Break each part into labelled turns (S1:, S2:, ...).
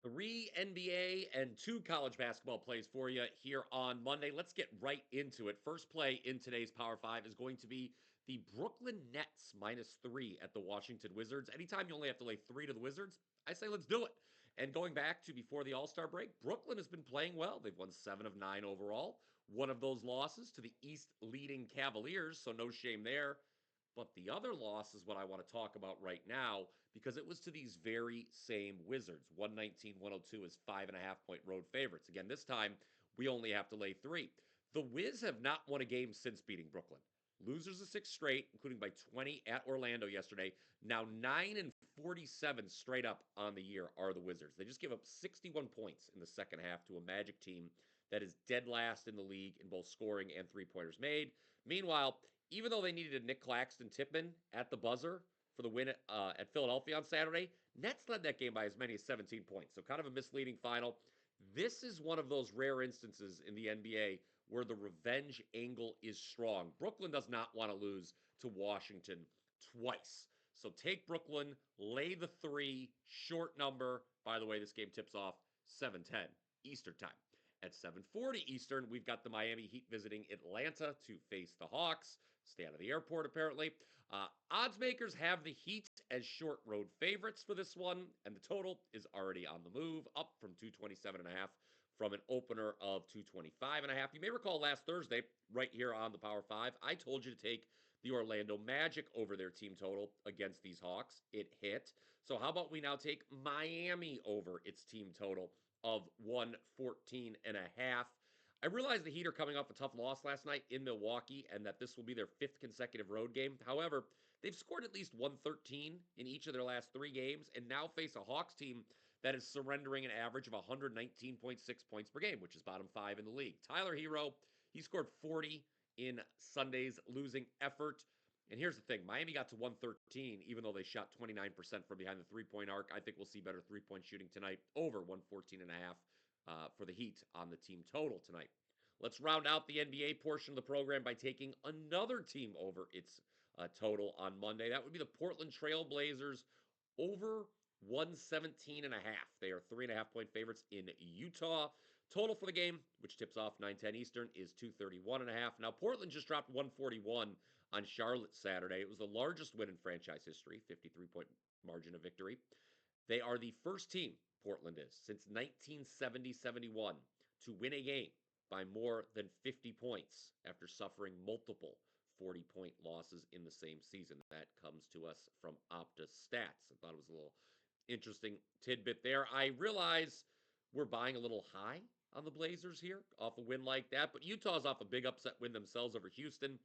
S1: Three NBA and two college basketball plays for you here on Monday. Let's get right into it. First play in today's Power Five is going to be the Brooklyn Nets -3 at the Washington Wizards. Anytime you only have to lay three to the Wizards, I say let's do it. And going back to before the All Star break, Brooklyn has been playing well. They've won 7 of 9 overall. One of those losses to the East leading Cavaliers, so no shame there. But the other loss is what I want to talk about right now because it was to these very same Wizards. 119-102 is 5.5 point road favorites. Again, this time we only have to lay three. The Wiz have not won a game since beating Brooklyn. Losers of six straight, including by 20 at Orlando yesterday. Now 9-47 straight up on the year are the Wizards. They just give up 61 points in the second half to a Magic team that is dead last in the league in both scoring and three-pointers made. Meanwhile, even though they needed a Nick Claxton Tipman at the buzzer for the win at Philadelphia on Saturday, Nets led that game by as many as 17 points. So kind of a misleading final. This is one of those rare instances in the NBA where the revenge angle is strong. Brooklyn does not want to lose to Washington twice. So take Brooklyn, lay the three, short number. By the way, this game tips off 7:10 Eastern time. At 7:40 Eastern, we've got the Miami Heat visiting Atlanta to face the Hawks. Stay out of the airport, apparently. Odds makers have the Heat as short road favorites for this one, and the total is already on the move, up from 227.5 from an opener of 225.5. You may recall last Thursday, right here on the Power 5, I told you to take the Orlando Magic over their team total against these Hawks. It hit. So how about we now take Miami over its team total of 114.5? I realize the Heat are coming off a tough loss last night in Milwaukee and that this will be their fifth consecutive road game. However, they've scored at least 113 in each of their last three games and now face a Hawks team that is surrendering an average of 119.6 points per game, which is bottom five in the league. Tyler Hero, he scored 40 in Sunday's losing effort. And here's the thing, Miami got to 113, even though they shot 29% from behind the three-point arc. I think we'll see better three-point shooting tonight, over 114.5 for the Heat on the team total tonight. Let's round out the NBA portion of the program by taking another team over its total on Monday. That would be the Portland Trail Blazers over 117.5. They are 3.5 point favorites in Utah. Total for the game, which tips off 9:10 Eastern, is 231.5. Now, Portland just dropped 141 on Charlotte Saturday. It was the largest win in franchise history, 53-point margin of victory. They are the first team, Portland is, since 1970-71 to win a game by more than 50 points after suffering multiple 40-point losses in the same season. That comes to us from Opta Stats. I thought it was a little interesting tidbit there. I realize we're buying a little high on the Blazers here off a win like that, but Utah's off a big upset win themselves over Houston,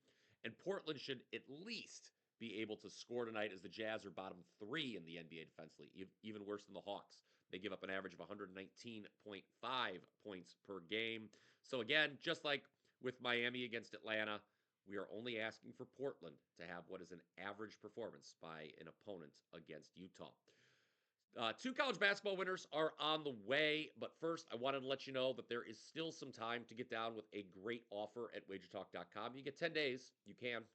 S1: and Portland should at least be able to score tonight as the Jazz are bottom three in the NBA defensively, even worse than the Hawks. They give up an average of 119.5 points per game. So again, just like with Miami against Atlanta, we are only asking for Portland to have what is an average performance by an opponent against Utah. Two college basketball winners are on the way, but first, I wanted to let you know that there is still some time to get down with a great offer at WagerTalk.com. You get 10 days. You can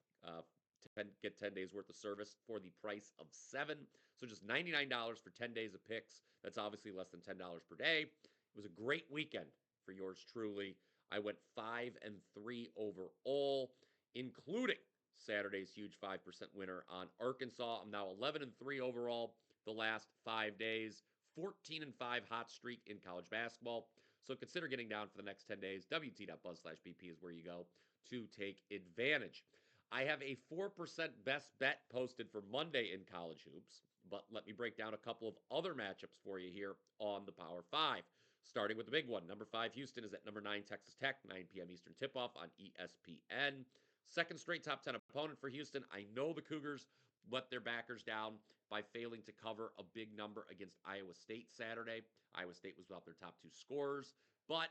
S1: get 10 days worth of service for the price of 7. So just $99 for 10 days of picks. That's obviously less than $10 per day. It was a great weekend for yours truly. I went 5-3 overall, including Saturday's huge 5% winner on Arkansas. I'm now 11-3 overall the last 5 days, 14-5 hot streak in college basketball. So consider getting down for the next 10 days. WT.buzz/BP is where you go to take advantage. I have a 4% best bet posted for Monday in college hoops, but let me break down a couple of other matchups for you here on the Power 5. Starting with the big one. Number 5, Houston is at number 9, Texas Tech, 9 p.m. Eastern tip-off on ESPN. Second straight top 10 opponent for Houston. I know the Cougars let their backers down by failing to cover a big number against Iowa State Saturday. Iowa State was without their top two scorers, but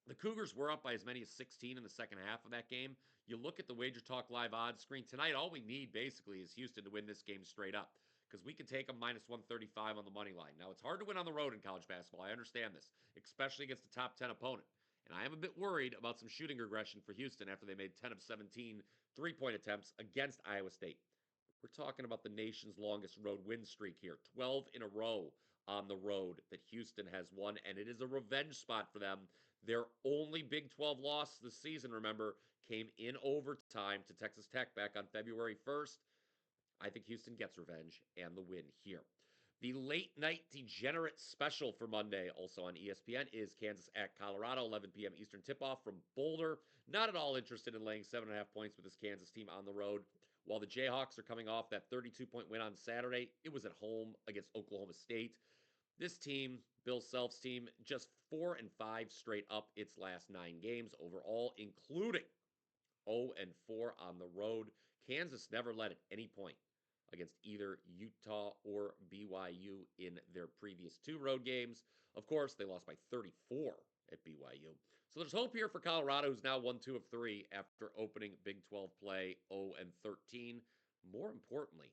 S1: the Cougars were up by as many as 16 in the second half of that game. You look at the Wager Talk live odds screen tonight, all we need basically is Houston to win this game straight up because we can take them -135 on the money line. Now, it's hard to win on the road in college basketball. I understand this, especially against a top 10 opponent. And I am a bit worried about some shooting regression for Houston after they made 10 of 17 three-point attempts against Iowa State. We're talking about the nation's longest road win streak here, 12 in a row on the road that Houston has won, and it is a revenge spot for them. Their only Big 12 loss this season, remember, came in overtime to Texas Tech back on February 1st. I think Houston gets revenge and the win here. The late night degenerate special for Monday, also on ESPN, is Kansas at Colorado, 11 p.m. Eastern tip off from Boulder. Not at all interested in laying 7.5 points with this Kansas team on the road. While the Jayhawks are coming off that 32-point win on Saturday, it was at home against Oklahoma State. This team, Bill Self's team, just 4-5 straight up its last 9 games overall, including 0-4 on the road. Kansas never led at any point against either Utah or BYU in their previous 2 road games. Of course, they lost by 34 at BYU. So there's hope here for Colorado, who's now won 2 of 3 after opening Big 12 play 0-13. More importantly,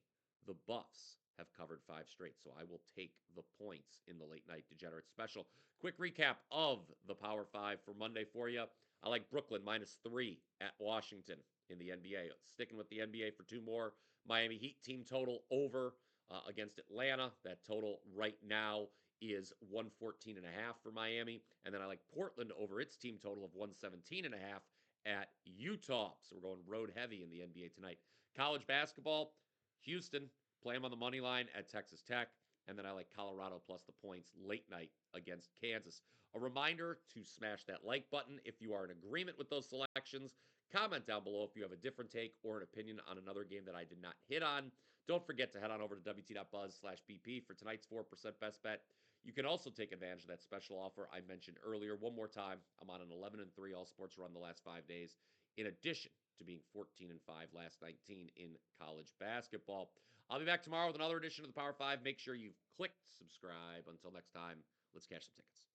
S1: the Buffs have covered 5 straight, so I will take the points in the late night degenerate special. Quick recap of the Power 5 for Monday for you. I like Brooklyn -3 at Washington in the NBA. Sticking with the NBA for 2 more. Miami Heat team total over against Atlanta. That total right now is 114.5 for Miami. And then I like Portland over its team total of 117.5 at Utah. So we're going road heavy in the NBA tonight. College basketball, Houston, play them on the money line at Texas Tech. And then I like Colorado plus the points late night against Kansas. A reminder to smash that like button if you are in agreement with those selections. Comment down below if you have a different take or an opinion on another game that I did not hit on. Don't forget to head on over to wt.buzz/BP for tonight's 4% best bet. You can also take advantage of that special offer I mentioned earlier. One more time, I'm on an 11-3 all sports run the last 5 days, in addition to being 14-5 last 19 in college basketball. I'll be back tomorrow with another edition of the Power 5. Make sure you've clicked subscribe. Until next time, let's cash some tickets.